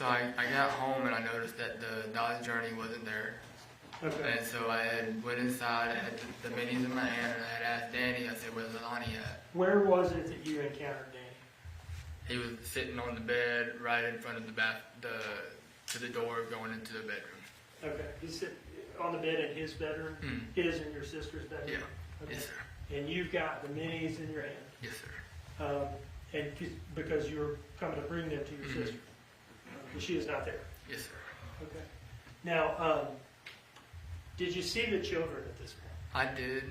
So I got home and I noticed that the Dodge Journey wasn't there. Okay. And so I had went inside, I had the minis in my hand, and I had asked Danny, I said, where's Leilani at? Where was it that you encountered Danny? He was sitting on the bed right in front of to the door going into the bedroom. Okay. He's sitting on the bed in his bedroom? His and your sister's bedroom? Yeah. Okay. Yes, sir. And you've got the minis in your hand? Yes, sir. And because you're coming to bring them to your sister? And she is not there? Yes, sir. Okay. Now, did you see the children at this point? I did.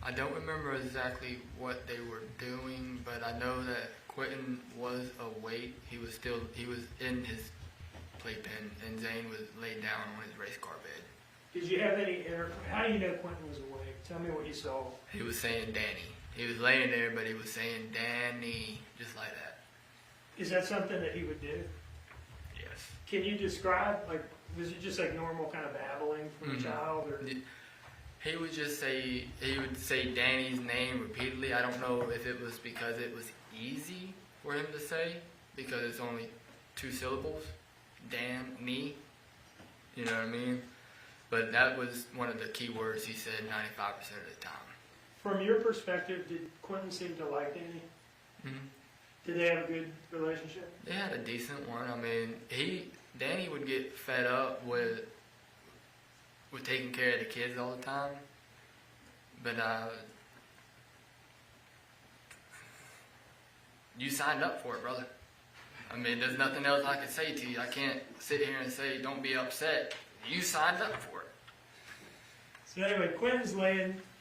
I don't remember exactly what they were doing, but I know that Quinton was awake. He was in his playpen, and Zane was laid down on his race car bed. Did you have any how do you know Quinton was awake? Tell me what you saw. He was saying Danny. He was laying there, but he was saying Danny, just like that. Is that something that he would do? Yes. Can you describe, like, was it just like normal kind of babbling from a child? Or? He would just say, Danny's name repeatedly. I don't know if it was because it was easy for him to say, because it's only 2 syllables. Danny. You know what I mean? But that was one of the key words he said 95% of the time. From your perspective, did Quinton seem to like Danny? Mm-hmm. Did they have a good relationship? They had a decent one. I mean, Danny would get fed up with taking care of the kids all the time. But you signed up for it, brother. I mean, there's nothing else I can say to you. I can't sit here and say, don't be upset. You signed up for it. So anyway, Quinton's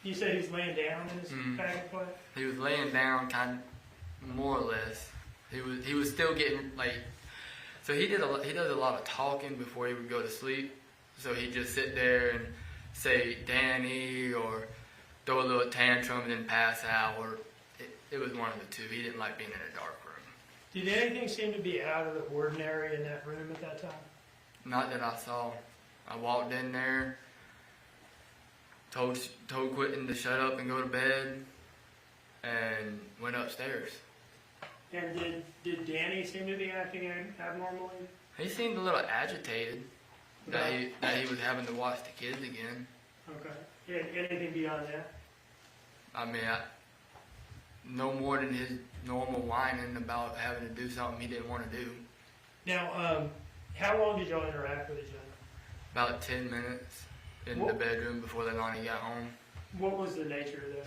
you said he's laying down in his packing play? He was laying down, kind of, more or less. He was still getting, like, so he does a lot of talking before he would go to sleep. So he'd just sit there and say Danny or throw a little tantrum and then pass out. Or it was one of the two. He didn't like being in a dark room. Did anything seem to be out of the ordinary in that room at that time? Not that I saw. I walked in there, told Quinton to shut up and go to bed, and went upstairs. And did Danny seem to be acting abnormally? He seemed a little agitated that he was having to watch the kids again. Okay. Anything beyond that? I mean, no more than his normal whining about having to do something he didn't want to do. Now, how long did y'all interact with each other? About 10 minutes in the bedroom before Leilani got home. What was the nature of that?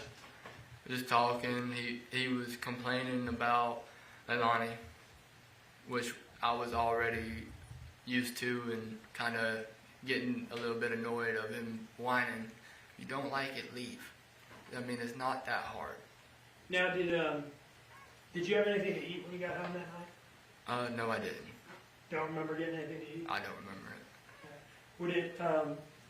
Just talking. He was complaining about Leilani, which I was already used to and kind of getting a little bit annoyed of him whining. If you don't like it, leave. I mean, it's not that hard. Now, did you have anything to eat when you got home that night? No, I didn't. Don't remember getting anything to eat? I don't remember it. Okay. Would it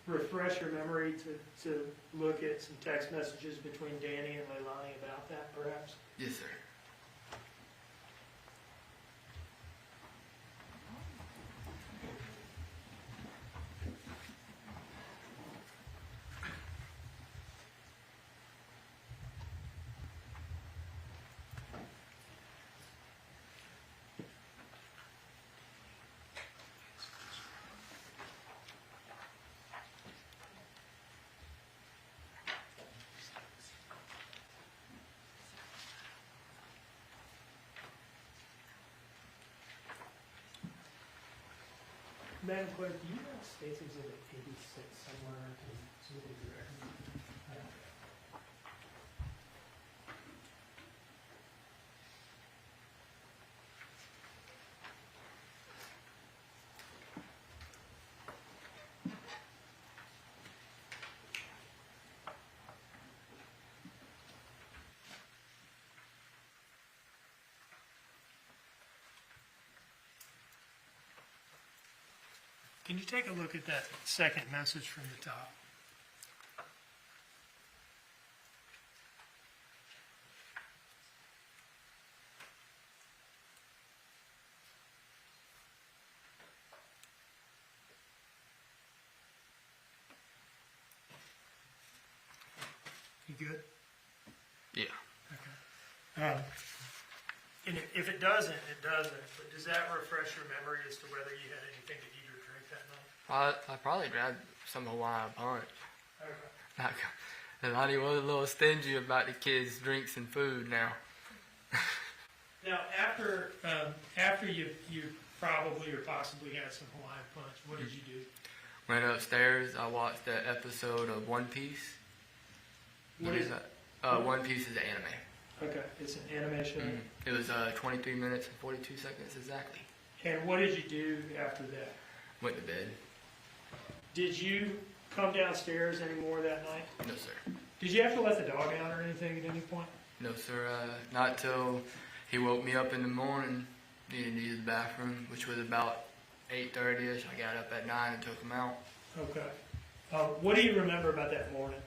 refresh your memory to look at some text messages between Danny and Leilani about that, perhaps? Yes, sir. Madam Clerk, do you have State's Exhibit 86 somewhere? To the record? Can you take a look at that second message from the top? You good? Yeah. Okay. if it doesn't, it doesn't. But does that refresh your memory as to whether you had anything to eat or drink that night? I probably grabbed some Hawaiian punch. Okay. Leilani was a little stingy about the kids' drinks and food now. Now, after you probably or possibly had some Hawaiian punch, what did you do? Went upstairs. I watched that episode of One Piece. What is that? One Piece is an anime. Okay, it's an anime show. It was 23 minutes and 42 seconds exactly. And what did you do after that? Went to bed. Did you come downstairs anymore that night? No, sir. Did you have to let the dog out or anything at any point? No, sir. Not till he woke me up in the morning. Needed to use the bathroom, which was about 8:30ish. I got up at 9 and took him out. Okay. What do you remember about that morning?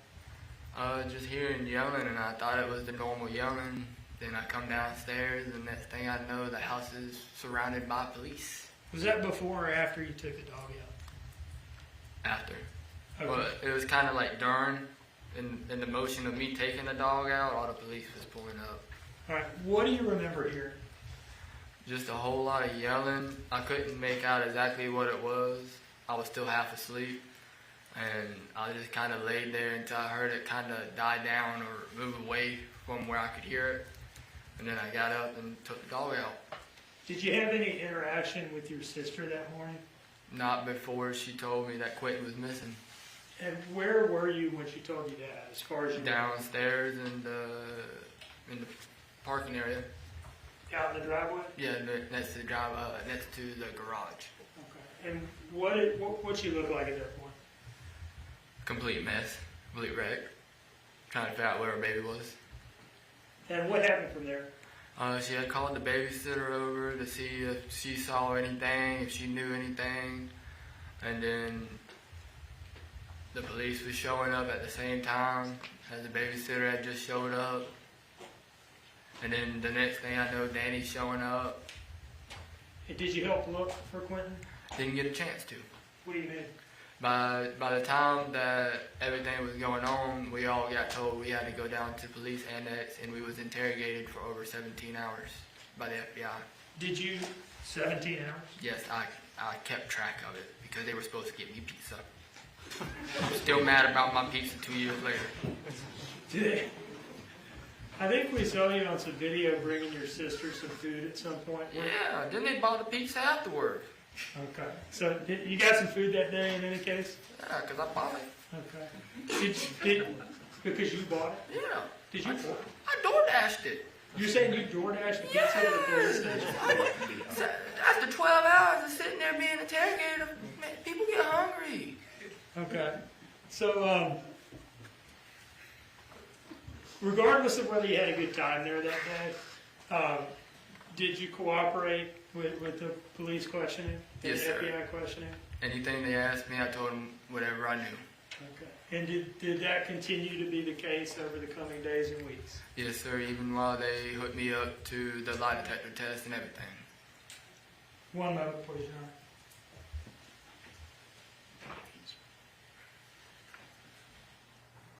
Just hearing yelling, and I thought it was the normal yelling. Then I come downstairs, and next thing I know, the house is surrounded by police. Was that before or after you took the dog out? After. Okay. But it was kind of like during, in the motion of me taking the dog out, all the police was pulling up. All right. What do you remember hearing? Just a whole lot of yelling. I couldn't make out exactly what it was. I was still half asleep. And I just kind of laid there until I heard it kind of die down or move away from where I could hear it. And then I got up and took the dog out. Did you have any interaction with your sister that morning? Not before she told me that Quinton was missing. And where were you when she told you that, as far as you Downstairs in the parking area. out in the driveway? Yeah, next to the next to the garage. Okay. And what she look like at that point? Complete mess, complete wreck. Trying to figure out where her baby was. And what happened from there? She had called the babysitter over to see if she saw anything, if she knew anything, and then the police was showing up at the same time as the babysitter had just showed up. And then the next thing I know, Danny's showing up. And did you help look for Quinton? Didn't get a chance to. What do you mean? By the time that everything was going on, we all got told we had to go down to police annex, and we was interrogated for over 17 hours by the FBI. Did you 17 hours? Yes, I kept track of it because they were supposed to get me pizza. I'm still mad about my pizza 2 years later. Did they? I think we saw you on some video bringing your sister some food at some point. Yeah, then they bought the pizza afterwards. Okay. So you got some food that day in any case? Yeah, because I bought it. Okay. Because you bought it? Yeah. Did you? I DoorDashed it. You're saying you DoorDashed the pizza to the police station? After 12 hours of sitting there being interrogated, man, people get hungry. Okay. So, regardless of whether you had a good time there that day, did you cooperate with the police questioning? Yes, the sir. FBI questioning? Anything they asked me, I told them whatever I knew. Okay. And did that continue to be the case over the coming days and weeks? Yes, sir, even while they hooked me up to the lie detector test and everything. One moment, please, John.